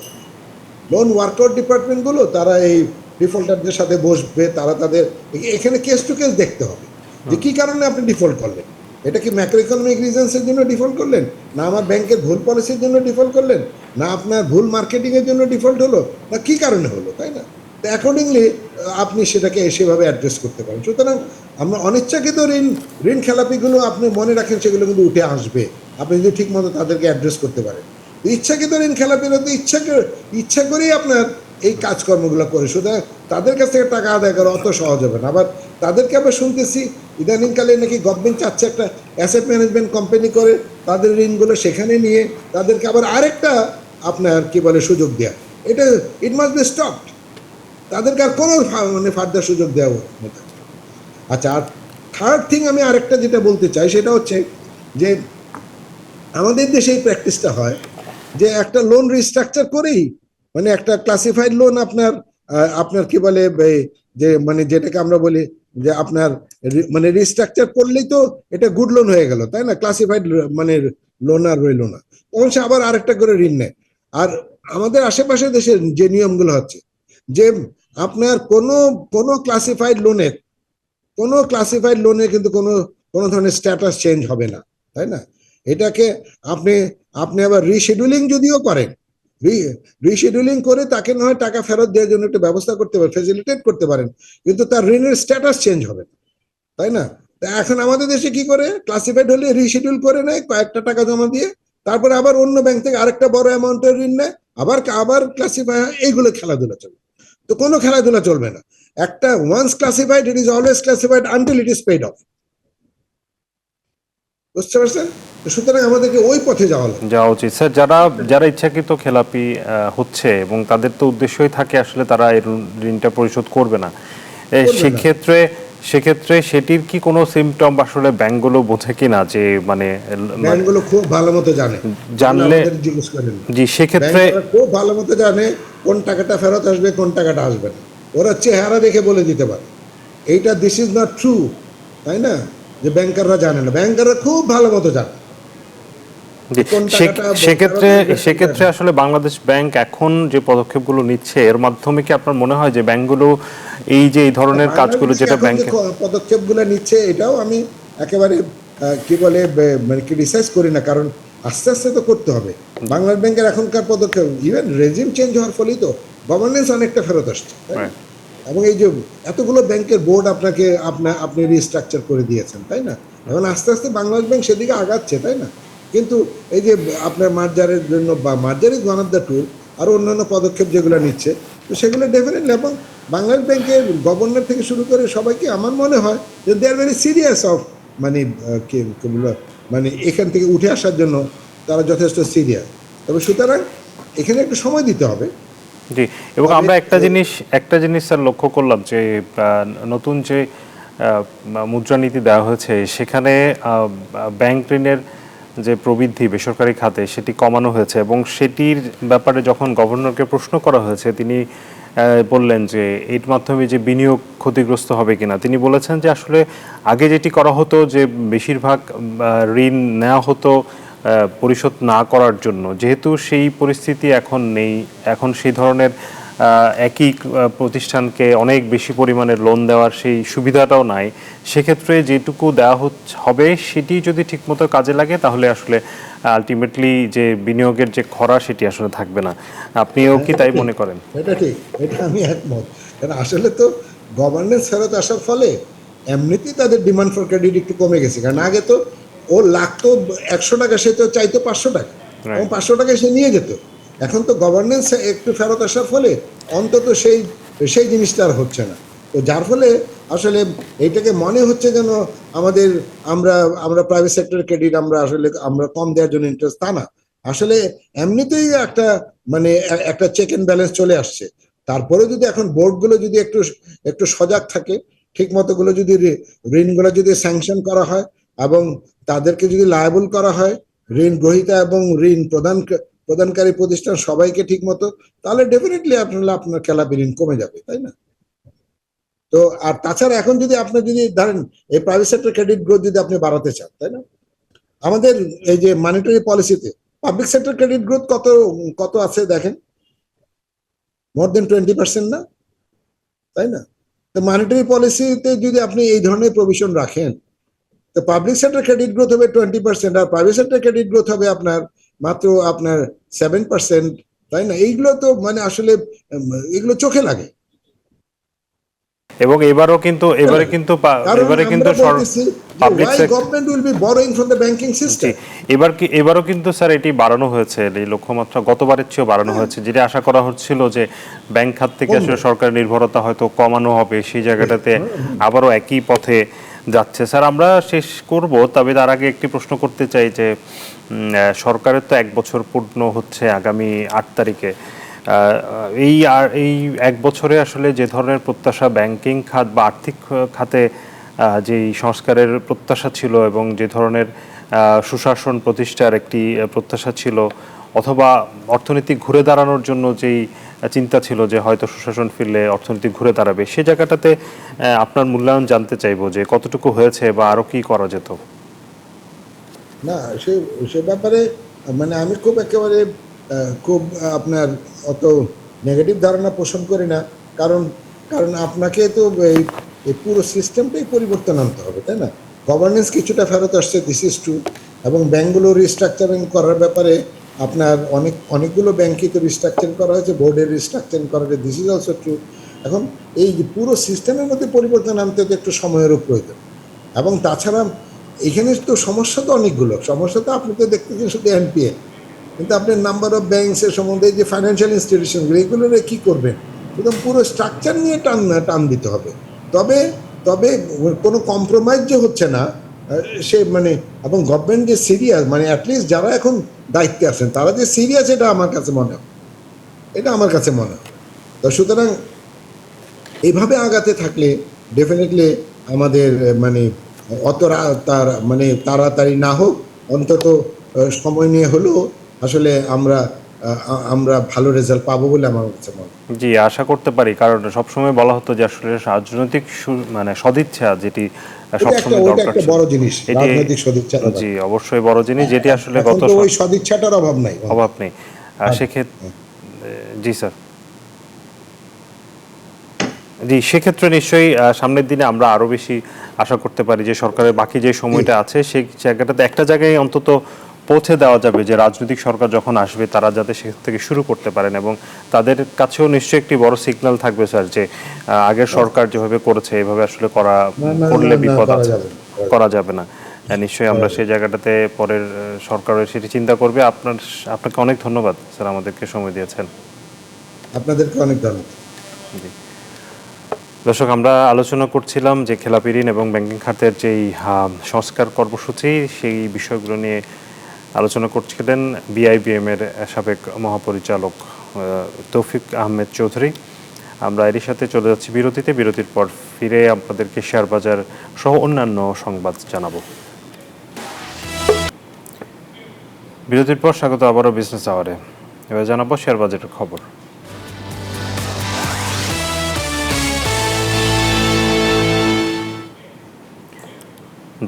লোন ওয়ার্কআউট ডিপার্টমেন্টগুলো তারা এই ডিফল্টারদের সাথে বসবে, তারা তাদের এখানে কেস টু কেস দেখতে হবে যে কী কারণে আপনি ডিফল্ট করলেন। এটা কি ম্যাক্রো ইকোনমিক রিজনসের জন্য ডিফল্ট করলেন, না আমার ব্যাংকের ভুল পলিসির জন্য ডিফল্ট করলেন, না আপনার ভুল মার্কেটিংয়ের জন্য ডিফল্ট হলো, না কী কারণে হলো, তাই না? তো অ্যাকর্ডিংলি আপনি সেটাকে সেভাবে অ্যাড্রেস করতে পারেন। সুতরাং আমরা অনিচ্ছাকৃত ঋণ খেলাপিগুলো আপনি মনে রাখেন, সেগুলো কিন্তু উঠে আসবে আপনি যদি ঠিক মতো তাদেরকে অ্যাড্রেস করতে পারেন। ইচ্ছাকৃত ঋণ খেলাপিরা তো ইচ্ছা করেই আপনার এই কাজকর্মগুলো করে, সুতরাং তাদের কাছ থেকে টাকা আদায় করা অত সহজ হবে না। আবার তাদেরকে আবার শুনতেছি ইদানিংকালে নাকি গভর্নমেন্ট চাচ্ছে একটা অ্যাসেট ম্যানেজমেন্ট কোম্পানি করে তাদের ঋণগুলো সেখানে নিয়ে তাদেরকে আবার আরেকটা আপনার কি বলে সুযোগ দেওয়া। এটা ইট মাস্ট বি স্টপড, তাদেরকে আর কোনো মানে ফার্দার সুযোগ দেওয়া হবে। আচ্ছা, আর থার্ড থিং আমি আরেকটা যেটা বলতে চাই সেটা হচ্ছে যে আমাদের দেশে এই প্র্যাকটিসটা হয় যে একটা লোন রিস্ট্রাকচার করেই মানে একটা ক্লাসিফাইড লোন আপনার কি বলে যে মানে যেটাকে আমরা বলি যে আপনার মানে রিস্ট্রাকচার করলেই তো এটা গুড লোন হয়ে গেল, তাই না? ক্লাসিফাইড মানে লোন আর রইল না, তখন সে আবার আরেকটা করে ঋণ নেয়। আর আমাদের আশেপাশে দেশের যে নিয়মগুলো হচ্ছে যে আপনার কোনো ক্লাসিফাইড লোনের কিন্তু কোনো ধরনের স্ট্যাটাস চেঞ্জ হবে না, তাই না? এটাকে আপনি আবার রিশিডিউলিং যদিও করেন, রিশিডিউলিং করে তাকে নয় টাকা ফেরত দেওয়ার জন্য একটা ব্যবস্থা করতে পারেন, ফেসিলিটেট করতে পারেন, কিন্তু তার ঋণের স্ট্যাটাস চেঞ্জ হবে না, তাই না? তা এখন আমাদের দেশে কি করে, ক্লাসিফাইড হলে রিশিডিউল করে নেয় কয়েকটা টাকা জমা দিয়ে, তারপরে আবার অন্য ব্যাংক থেকে আরেকটা বড় অ্যামাউন্টের ঋণ নেয়, আবার ক্লাসিফাই, এইগুলো খেলাধুলা চলবে। তো কোনো খেলাধুলা চলবে না। একটা once classified, it is always classified until it is paid off. বুঝতে পারছেন? সুতরাং আমাদেরকে ওই পথে যাওয়া উচিত। স্যার, যারা ইচ্ছাকৃত খেলাপি হচ্ছে এবং তাদের তো উদ্দেশ্যই থাকে আসলে তারা এই ঋণটা পরিশোধ করবে না, সেক্ষেত্রে সেটির কি কোনো সিমটম আসলে ব্যাংকগুলো বোঝে কিনা? যে মানে ব্যাংকগুলো খুব ভালো মতো জানলে জিজ্ঞেস করেন, জি, সেক্ষেত্রে খুব ভালো মতো জানে কোন টাকাটা ফেরত আসবে, কোন টাকাটা আসবে না। ওরা চেহারা দেখে বলে দিতে পারে এইটা দিস ইজ নট ট্রু, তাই না? যে ব্যাংকাররা জানে না, ব্যাংকাররা খুব ভালো মতো জানে। সেক্ষেত্রে আসলে বাংলাদেশ ব্যাংক এখন যে পদক্ষেপগুলো নিচ্ছে এর মাধ্যমে কি আপনার মনে হয় যে ব্যাংকগুলো এই ধরনের কাজগুলো যেটা ব্যাংক পদক্ষেপগুলো নিচ্ছে, এটাও আমি একেবারে কি বলে মানে ক্রিটিসাইজ করি না, কারণ আস্তে আস্তে তো করতে হবে। বাংলাদেশ ব্যাংকের এখনকার পদক্ষেপ, ইভেন রেজিম চেঞ্জ হওয়ার ফলেই তো গভর্নেন্স অনেকটা ফেরত আসছে, এবং এই যে এতগুলো ব্যাংকের বোর্ড আপনি রিস্ট্রাকচার করে দিয়েছেন, তাই না? এখন আস্তে আস্তে বাংলাদেশ ব্যাংক সেদিকে আগাচ্ছে, তাই না? কিন্তু এই যে আপনার মার্জারের জন্য বা merger is one of the tool, আরও অন্যান্য পদক্ষেপ যেগুলো নিচ্ছে, তো সেগুলো ডেফিনেটলি, এবং বাংলাদেশ ব্যাংকের গভর্নর থেকে শুরু করে সবাইকে আমার মনে হয় যে দে আর ভেরি সিরিয়াস অফ মানে মানে এখান থেকে উঠে আসার জন্য তারা যথেষ্ট সিরিয়াস। তবে সুতরাং এখানে একটু সময় দিতে হবে। জি, এবং আমরা একটা জিনিস স্যার লক্ষ্য করলাম যে নতুন যে মুদ্রানীতি দেওয়া হয়েছে সেখানে ব্যাংক ঋণের যে প্রবৃদ্ধি বেসরকারি খাতে সেটি কমানো হয়েছে, এবং সেটির ব্যাপারে যখন গভর্নরকে প্রশ্ন করা হয়েছে তিনি বললেন যে এর মাধ্যমে যে বিনিয়োগ ক্ষতিগ্রস্ত হবে কিনা। তিনি বলেছেন যে আসলে আগে যেটি করা হতো যে বেশিরভাগ ঋণ নেওয়া হতো পরিশোধ না করার জন্য, যেহেতু সেই পরিস্থিতি এখন নেই, এখন সেই ধরনের একই প্রতিষ্ঠানকে অনেক বেশি পরিমাণে লোন দেওয়ার সেই সুবিধাটাও নাই। সেক্ষেত্রে যেটুকু দেওয়া হবে সেটি যদি ঠিকমতো কাজে লাগে তাহলে আসলে আলটিমেটলি যে বিনিয়োগের যে খরা সেটি আসলে থাকবে না। আপনিও কি তাই মনে করেন? এটা ঠিক, এটা আমি একমত। কারণ আসলে তো গভর্নেন্স ফেরত আসার ফলে এমনিতেই তাদের ডিমান্ড ফর ক্রেডিট একটু কমে গেছে। কারণ আগে তো ও লাগতো 100 টাকা, সে তো চাইতো 500 টাকা, এবং 500 টাকায় সে নিয়ে যেত। এখন তো গভর্নেন্স একটু ফেরত আসার ফলে অন্তত সেই জিনিসটা আর হচ্ছে না। তো যার ফলে আসলে এইটাকে মনে হচ্ছে যেন আমরা প্রাইভেট সেক্টরের ক্রেডিট আমরা কম দেওয়ার জন্য ইন্টারেস্ট, তা না। আসলে এমনিতেই একটা চেক এন্ড ব্যালেন্স চলে আসছে। তারপরে যদি এখন বোর্ডগুলো যদি একটু সজাগ থাকে, ঠিক মতো গুলো যদি ঋণগুলো যদি স্যাংশন করা হয় এবং তাদেরকে যদি লায়াবল করা হয়, ঋণ গ্রহীতা এবং ঋণ প্রদানকারী প্রতিষ্ঠান সবাইকে ঠিক মতো, তাহলে ডেফিনেটলি আপনার খেলাপি ঋণ কমে যাবে, তাই না? তো আর তাছাড়া এখন যদি আপনি যদি ধরেন এই প্রাইভেট সেক্টর ক্রেডিট গ্রোথ যদি আপনি বাড়াতে চান, তাই না, আমাদের এই যে মনিটারি পলিসিতে পাবলিক সেক্টর ক্রেডিট গ্রোথ কত আছে দেখেন, মোর দেন 20% না, তাই না? তো মনিটারি পলিসিতে যদি আপনি এই ধরনের প্রভিশন রাখেন, তো পাবলিক সেক্টর ক্রেডিট গ্রোথ হবে 20%, আর প্রাইভেট সেক্টর ক্রেডিট গ্রোথ হবে মাত্র 7%, তাই না? এইগুলো তো আসলে এগুলো চোখে লাগে। এবং এবারে কিন্তু এবারও কিন্তু স্যার এটি বাড়ানো হয়েছে, এই লক্ষ্যমাত্রা গতবারের চেয়েও বাড়ানো হয়েছে, যেটা আশা করা হচ্ছিল যে ব্যাংক খাত থেকে আসলে সরকার নির্ভরতা হয়তো কমানো হবে, সেই জায়গাটাতে আবারও একই পথে যাচ্ছে। স্যার আমরা শেষ করব, তবে তার আগে একটি প্রশ্ন করতে চাই যে সরকারের তো 1 বছর পূর্ণ হচ্ছে আগামী 8 তারিখে। এই 1 বছরে আসলে যে ধরনের প্রত্যাশা ব্যাংকিং খাত বা আর্থিক খাতে যেই সংস্কারের প্রত্যাশা ছিল এবং যে ধরনের সুশাসন প্রতিষ্ঠার একটি প্রত্যাশা ছিল, অথবা অর্থনীতি ঘুরে দাঁড়ানোর জন্য যেই চিন্তা ছিল যে হয়তো সুশাসন ফিরলে অর্থনীতি ঘুরে দাঁড়াবে, সে জায়গাটাতে আপনার মূল্যায়ন জানতে চাইবো যে কতটুকু হয়েছে বা আরো কি করা যেত? না, সে ব্যাপারে আমি একেবারে খুব আপনার অত নেগেটিভ ধারণা পোষণ করি না। কারণ আপনাকে তো এই পুরো সিস্টেমটাই পরিবর্তন আনতে হবে, তাই না? গভর্নেন্স কিছুটা ফেরত আসছে, দিস ইজ ট্রু, এবং ব্যাংকগুলো রিস্ট্রাকচারিং করার ব্যাপারে আপনার অনেকগুলো ব্যাংকই তো রিস্ট্রাকচারিং করা হয়েছে, বোর্ডের রিস্ট্রাকচারিং করা হয়েছে, দিস ইজ অলসো ট্রু। এখন এই পুরো সিস্টেমের মধ্যে পরিবর্তন আনতে তো একটু সময়েরও প্রয়োজন। এবং তাছাড়া এখানে তো সমস্যা তো অনেকগুলো, সমস্যা তো আপনি তো দেখতেছেন শুধু এনপিএ, কিন্তু আপনি নাম্বার অফ ব্যাংকসের সম্বন্ধে যে ফাইন্যান্সিয়াল ইনস্টিটিউশনগুলো এগুলোর কী করবেন, একদম পুরো স্ট্রাকচার নিয়ে টান দিতে হবে। তবে কোনো কম্প্রোমাইজ যে হচ্ছে না সে এবং গভর্নমেন্ট যে সিরিয়াস, অ্যাটলিস্ট যারা এখন দায়িত্বে আছেন তারা যে সিরিয়াস, এটা আমার কাছে মনে হয়। তো সুতরাং এইভাবে আগাতে থাকলে ডেফিনেটলি আমাদের তাড়াতাড়ি না হোক, অন্তত সময় নিয়ে হলেও আসলে আমরা ভালো রেজাল্ট পাবো বলে আমার কাছে মনে হয়। জি, আশা করতে পারি, কারণ সবসময় বলা হতো যে আসলে রাজনৈতিক সদিচ্ছা যেটি সবসময় দরকার, বড় জিনিস রাজনৈতিক সদিচ্ছা। জি, অবশ্যই বড় জিনিস, যেটি আসলে ওই সদিচ্ছাটার অভাব নেই। সেক্ষেত্রে জি স্যার, জি, সেক্ষেত্রে নিশ্চয়ই সামনের দিনে আমরা আরো বেশি আশা করতে পারি যে সরকারের বাকি যে সময়টা আছে সেই জায়গাটাতে একটা জায়গায় অন্তত পৌঁছে দেওয়া যাবে যে রাজনৈতিক সরকার যখন আসবে তারা যাতে সেখান থেকে শুরু করতে পারেন, এবং তাদের কাছেও নিশ্চয়ই একটি বড় সিগন্যাল থাকবে স্যার যে আগের সরকার যেভাবে করেছে এভাবে আসলে করলে বিপদ আছে, করা যাবে না। নিশ্চয়ই আমরা সেই জায়গাটাতে পরের সরকারের সেটি চিন্তা করবে। আপনাকে অনেক ধন্যবাদ স্যার, আমাদেরকে সময় দিয়েছেন। আপনাদেরকে অনেক ধন্যবাদ। জি দর্শক, আমরা আলোচনা করছিলাম যে খেলাপি ঋণ এবং ব্যাংকিং খাতের যেই সংস্কার কর্মসূচি, সেই বিষয়গুলো নিয়ে আলোচনা করছিলেন বিআইবিএম এর সাবেক মহাপরিচালক তৌফিক আহমেদ চৌধুরী। আমরা এরই সাথে চলে যাচ্ছি বিরতিতে। বিরতির পর ফিরে আপনাদেরকে শেয়ার বাজার সহ অন্যান্য সংবাদ জানাবো। বিরতির পর স্বাগত আবারও বিজনেস আওয়ারে। এবার জানাবো শেয়ার বাজারের খবর।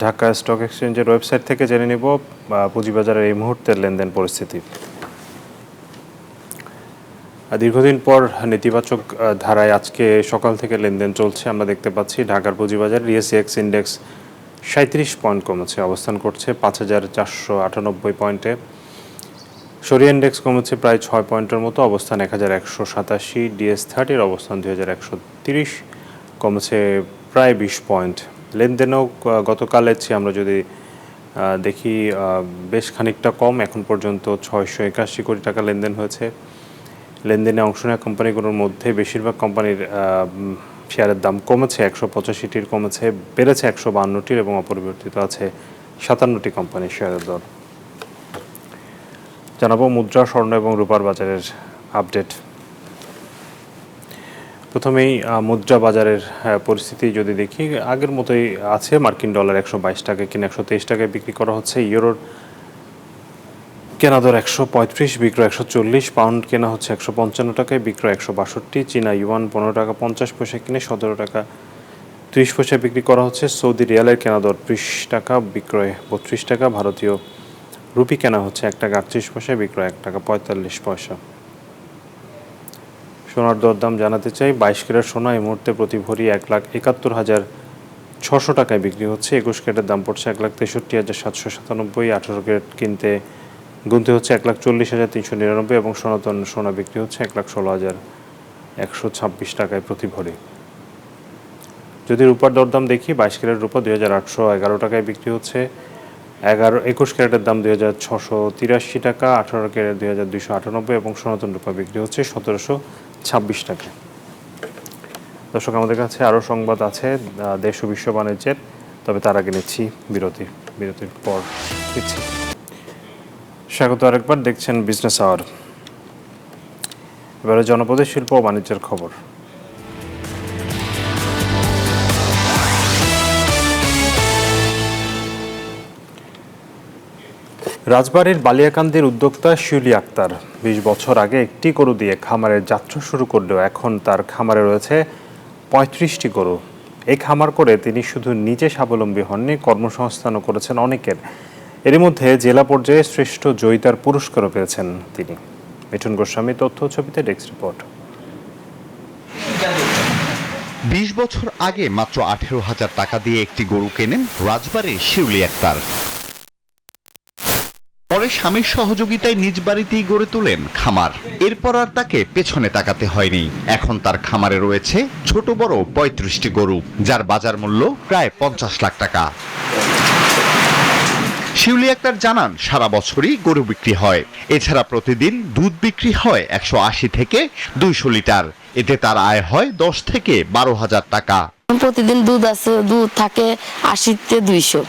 ঢাকা স্টক এক্সচেঞ্জের ওয়েবসাইট থেকে জেনে নিব পুঁজিবাজারের এই মুহূর্তের লেনদেন পরিস্থিতি। দীর্ঘদিন পর নেতিবাচক ধারায় আজকে সকাল থেকে লেনদেন চলছে। আমরা দেখতে পাচ্ছি ঢাকার পুঁজিবাজার ডিএসইএক্স ইন্ডেক্স 37 পয়েন্ট কমেছে, অবস্থান করছে 5498 পয়েন্টে। সরিয়া ইন্ডেক্স কমেছে প্রায় 6 পয়েন্টের মতো, অবস্থান 1187। ডিএস30 অবস্থান 2130, কমেছে প্রায় 20 পয়েন্ট। লেনদেনও গতকালের চেয়ে আমরা যদি দেখি বেশ খানিকটা কম। এখন পর্যন্ত 681 কোটি টাকা লেনদেন হয়েছে। লেনদেনে অংশ নেওয়া কোম্পানিগুলোর মধ্যে বেশিরভাগ কোম্পানির শেয়ারের দাম কমেছে। 185টির কমেছে, বেড়েছে 152টির এবং অপরিবর্তিত আছে 57টি কোম্পানির শেয়ারের দর। জানাবো মুদ্রা, স্বর্ণ এবং রূপার বাজারের আপডেট। প্রথমেই মুদ্রা বাজারের পরিস্থিতি যদি দেখি, আগের মতোই আছে। মার্কিন ডলার 122 টাকায় কিনে 123 টাকায় বিক্রি করা হচ্ছে। ইউরোর কেনা দর 135, বিক্রয় 140। পাউন্ড কেনা হচ্ছে 155 টাকায়, বিক্রয় 162। চীনা ইউয়ান 15 টাকা 50 পয়সা কিনে 17 টাকা 30 পয়সায় বিক্রি করা হচ্ছে। সৌদি রিয়ালের কেনা দর 20 টাকা, বিক্রয় 32 টাকা। ভারতীয় রুপি কেনা হচ্ছে 1 টাকা 38 পয়সায়, বিক্রয় 1 টাকা 45 পয়সা। সোনার দরদাম জানাতে চাই। 22 ক্যারেট সোনা এই মুহূর্তে প্রতি ভরি 1,71,600 টাকায় বিক্রি হচ্ছে। 21 ক্যারেটের দাম পড়ছে 1,63,797। 18 ক্যারেট কিনতে গুনতে হচ্ছে 1,40,399 এবং সনাতন সোনা বিক্রি হচ্ছে 1,16,126 টাকায় প্রতি ভরি। যদি রূপার দরদাম দেখি, 22 ক্যারেট রূপা 2,811 টাকায় বিক্রি হচ্ছে। 21 ক্যারেটের দাম 2,683 টাকা। 18 ক্যারেট 2,298 এবং সনাতন রূপা বিক্রি হচ্ছে 1,726 টাকা। দর্শক, আমাদের কাছে আরও সংবাদ আছে দেশ ও বিশ্ব বাণিজ্যের, তবে তার আগে নিচ্ছি বিরতি। বিরতির পর ফিরছি। স্বাগত আরেকবার, দেখছেন বিজনেস আওয়ার। এবারে জনপদের শিল্প ও বাণিজ্যের খবর। রাজবাড়ীর বালিয়াকান্দির উদ্যোক্তা শিউলি আক্তার 20 বছর আগে একটি গরু দিয়ে খামারের যাত্রা শুরু করলেও এখন তার খামারে রয়েছে 35টি গরু। এই খামার করে তিনি শুধু নিজে স্বাবলম্বী হননি, কর্মসংস্থানও করেছেন অনেকের। এর মধ্যে জেলা পর্যায়ে শ্রেষ্ঠ জয়িতার পুরস্কারও পেয়েছেন তিনি। মিঠুন গোস্বামী, তথ্য ছবিতে ডেস্ক রিপোর্ট। 20 বছর আগে মাত্র 18,000 টাকা দিয়ে একটি গরু কেনেন রাজবাড়ীর শিউলি আক্তার। পরে স্বামীর সহযোগিতায় নিজ বাড়িতেই গড়ে তোলেন খামার। এরপর আর তাকে পেছনে তাকাতে হয়নি। এখন তার খামারে রয়েছে ছোট বড় 35টি গরু, যার বাজার মূল্য প্রায় 50 লাখ টাকা। শিউলি আক্তার জানান, সারা বছরই গরু বিক্রি হয়। এছাড়া প্রতিদিন দুধ বিক্রি হয় 180 থেকে 200 লিটার। এতে তার আয় হয় 10 থেকে 12,000 টাকা। প্রতিদিন দুধ আছে, দুধ থাকে 80-200,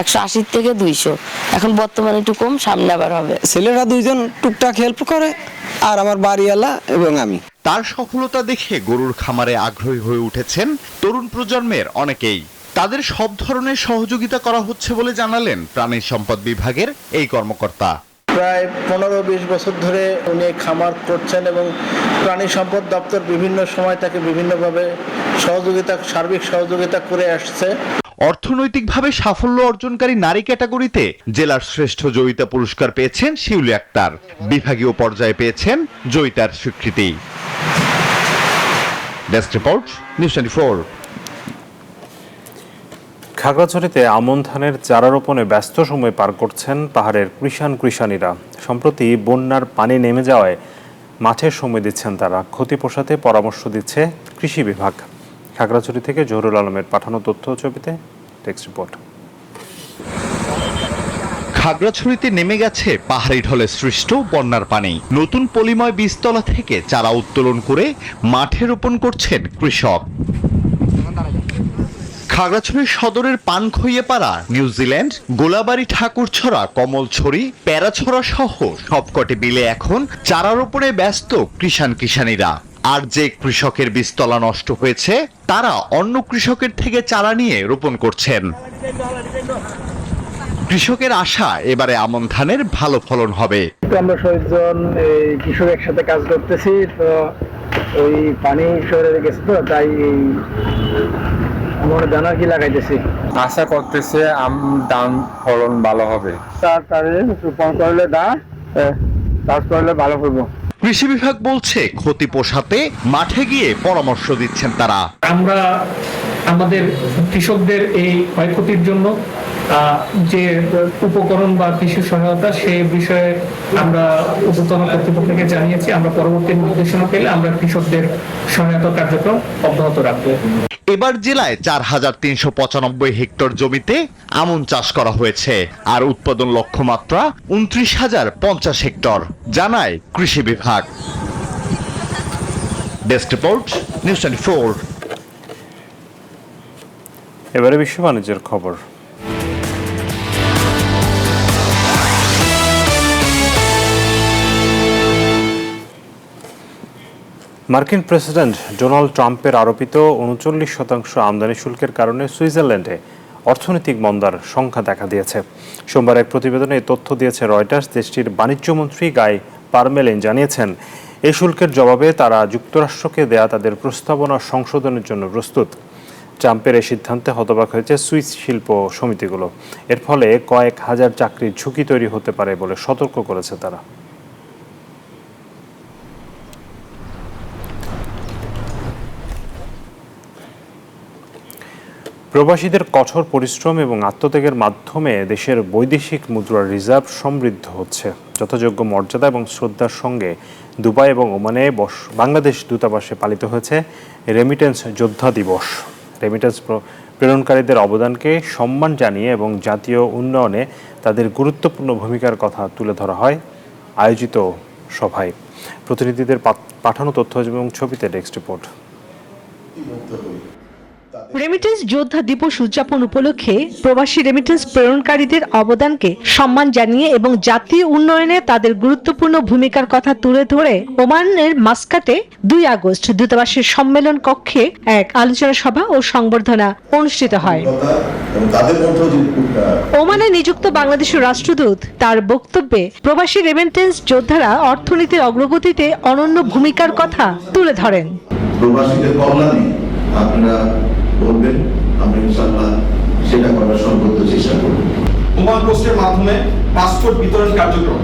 180 থেকে 200। এখন বর্তমানে একটু কম, সামনে আবার হবে। ছেলেরা দুইজন টুকটাক হেল্প করে, আর আমার বাড়িওয়ালা এবং আমি। তার সফলতা দেখে গরুর খামারে আগ্রহী হয়ে উঠেছেন তরুণ প্রজন্মের অনেকেই। তাদের সব ধরনের সহযোগিতা করা হচ্ছে বলে জানালেন প্রাণী সম্পদ বিভাগের এই কর্মকর্তা। প্রায় 15-20 বছর ধরে উনি খামার করছেন এবং প্রাণী সম্পদ দপ্তর বিভিন্ন সময় তাকে বিভিন্নভাবে সার্বিক সহযোগিতা করে আসছে। অর্থনৈতিকভাবে সাফল্য অর্জনকারী নারী ক্যাটাগরিতে জেলার শ্রেষ্ঠ জয়িতা পুরস্কার পেয়েছেন শিউলি আক্তার। বিভাগীয় পর্যায়ে পেয়েছেন জয়িতার স্বীকৃতি। Desk report, news 24। খাগড়াছড়িতে আমন ধানের চারা রোপণে ব্যস্ত সময় পার করছেন পাহাড়ের কৃষাণীরা। সম্প্রতি বন্যার পানি নেমে যাওয়ায় মাঠে সময় দিচ্ছেন তারা। ক্ষতি পোষাতে পরামর্শ দিচ্ছে কৃষি বিভাগ। খাগড়াছড়ি থেকে জহুরুল আলমের পাঠানো তথ্য ছবিতে টেক্সট রিপোর্ট। খাগড়াছড়িতে নেমে গেছে পাহাড়ি ঢলে সৃষ্ট বন্যার পানি। নতুন পলিময় বীজতলা থেকে চারা উত্তোলন করে মাঠে রোপণ করছেন কৃষক। খাগড়াছড়ি সদরের পানখইয়াপাড়া, নিউজিল্যান্ড, গোলাবাড়ি, ঠাকুরছড়া, কমলছড়ি, প্যারাছড়া সহ সবকটি বিলে এখন চারা রোপণে ব্যস্ত কিষাণীরা। আর যে কৃষকের বীজতলা নষ্ট হয়েছে তারা অন্য কৃষকের থেকে চারা নিয়ে রোপণ করছেন। কৃষকের আশা এবারে আমন ধানের ভালো ফলন হবে। আমরা ৬০ কৃষক একসাথে কাজ করতেছি, তো ওই পানি সরে গেছে, তো তাই আমরা দানা কি লাগাইতেছি, আশা করতেছে ধান ফলন ভালো হবে। তারপরে রোপণ করলে চাষ করলে ভালো হবে। কৃষি বিভাগ বলছে ক্ষতি পোষাতে মাঠে গিয়ে পরামর্শ দিচ্ছেন তারা। আমরা আমাদের কৃষকদের এই ক্ষয়ক্ষতির জন্য যে উপকরণ বা কৃষি সহায়তা সে বিষয়ে আমরা ঊর্ধ্বতন কর্তৃপক্ষকে জানিয়েছি। আমরা পরবর্তী নির্দেশনা পেলে আমরা কৃষকদের সহায়তা কার্যক্রম অব্যাহত রাখবো। এবার জেলায় ৪,৩৯৫ হেক্টর জমিতে আমন চাষ করা হয়েছে, আর উৎপাদন লক্ষ্যমাত্রা ২৯,০৫০ হেক্টর, জানায় কৃষি বিভাগ। Desk report, news 24। এবারে বিশ্ব বাণিজ্যের খবর। মার্কিন প্রেসিডেন্ট ডোনাল্ড ট্রাম্পের আরোপিত ৩৯% আমদানি শুল্কের কারণে সুইজারল্যান্ডে অর্থনৈতিক মন্দার সংখ্যা দেখা দিয়েছে। সোমবার এক প্রতিবেদনে এই তথ্য দিয়েছে রয়টার্স। দেশটির বাণিজ্যমন্ত্রী গাই পারমেলিন জানিয়েছেন, এই শুল্কের জবাবে তারা যুক্তরাষ্ট্রকে দেয়া তাদের প্রস্তাবনা সংশোধনের জন্য প্রস্তুত। ট্রাম্পের এই সিদ্ধান্তে হতবাক হয়েছে সুইস শিল্প সমিতিগুলো। এর ফলে কয়েক হাজার চাকরির ঝুঁকি তৈরি হতে পারে বলে সতর্ক করেছে তারা। প্রবাসীদের কঠোর পরিশ্রম এবং আত্মত্যাগের মাধ্যমে দেশের বৈদেশিক মুদ্রার রিজার্ভ সমৃদ্ধ হচ্ছে। যথাযোগ্য মর্যাদা এবং শ্রদ্ধার সঙ্গে দুবাই এবং ওমানে বাংলাদেশ দূতাবাসে পালিত হয়েছে রেমিটেন্স যোদ্ধা দিবস। রেমিটেন্স প্রেরণকারীদের অবদানকে সম্মান জানিয়ে এবং জাতীয় উন্নয়নে তাদের গুরুত্বপূর্ণ ভূমিকার কথা তুলে ধরা হয় আয়োজিত সভায়। প্রতিনিধিদের পাঠানো তথ্য এবং ছবিতে ডেস্ক রিপোর্ট। রেমিটেন্স যোদ্ধা দিবস উদযাপন উপলক্ষে প্রবাসী রেমিটেন্স প্রেরণকারীদের অবদানকে সম্মান জানিয়ে এবং জাতীয় উন্নয়নে তাদের গুরুত্বপূর্ণ ভূমিকার কথা তুলে ধরে ওমানের মাস্কাটে ২ আগস্ট দূতাবাসের সম্মেলন কক্ষে এক আলোচনা সভা ও সংবর্ধনা অনুষ্ঠিত হয়। ওমানে নিযুক্ত বাংলাদেশের রাষ্ট্রদূত তার বক্তব্যে প্রবাসী রেমিটেন্স যোদ্ধারা অর্থনীতির অগ্রগতিতে অনন্য ভূমিকার কথা তুলে ধরেন। প্রবাসীদের কল্যাণে আপনারা বলবেন, আমরা ইনশাআল্লাহ সেটা করার সর্বোচ্চ চেষ্টা করব। ওমান পোস্টের মাধ্যমে পাসপোর্ট বিতরণ কার্যক্রম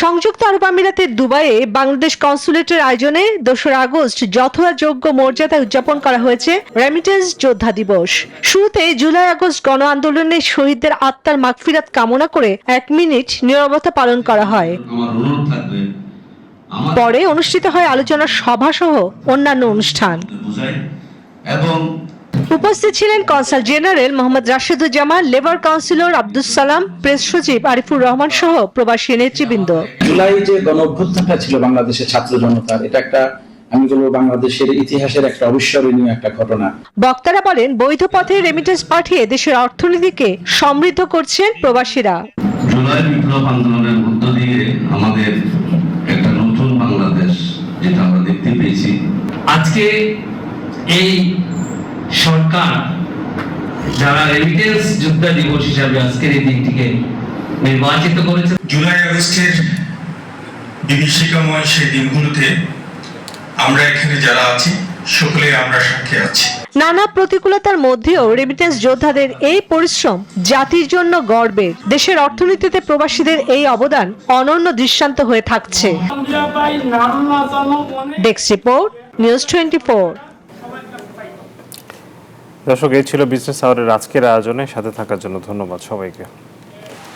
সংযুক্ত আরব আমিরাতের দুবাইয়ে বাংলাদেশ কনসুলেটের আয়োজনে ২রা আগস্ট যথাযোগ্য মর্যাদায় উদযাপন করা হয়েছে রেমিটেন্স যোদ্ধা দিবস। শুরুতে জুলাই আগস্ট গণ আন্দোলনে শহীদদের আত্মার মাগফিরাত কামনা করে ১ মিনিট নীরবতা পালন করা হয়। পরে অনুষ্ঠিত হয় আলোচনা সভা সহ অন্যান্য অনুষ্ঠান। উপস্থিত ছিলেন consul general Mohammad Rasheduzzaman, labour councillor Abdus Salam, press সচিব আরিফুর রহমান সহ প্রবাসী নেতৃবৃন্দ। জুলাই যে গণ অভ্যুত্থানটা ছিল বাংলাদেশের ছাত্র জনতার, এটা একটা আমি বলবো বাংলাদেশের ইতিহাসের একটা অবিস্মরণীয় একটা ঘটনা। বক্তারা বলেন, বৈধ পথে রেমিটেন্স পাঠিয়ে দেশের অর্থনীতিকে সমৃদ্ধ করছেন প্রবাসীরা। জুলাই বিপ্লব আন্দোলনের মধ্য দিয়ে আমাদের একটা নতুন বাংলাদেশ যেটা আমরা দেখতে পেয়েছি। আজকে এই সরকার যারা রেমিটেন্স যোদ্ধা দিবস হিসাবে আজকের এই দিনটিকে নির্বাচিত করেছে, জুলাই আগস্টের বিভীষিকাময় সেই দিনগুলোতে আমরা এখানে যারা আছি সকলে আমরা সাক্ষী আছি। নানা প্রতিকূলতার মধ্যেও রেমিটেন্স যোদ্ধাদের এই পরিশ্রম জাতির জন্য গর্বের। দেশের অর্থনীতিতে প্রবাসীদের এই অবদান অনন্য দৃষ্টান্ত হয়ে থাকছে। Desk report, news 24। দর্শক, এই ছিল বিজনেস আওয়ারের আজকের আয়োজনে। সাথে থাকার জন্য ধন্যবাদ সবাইকে।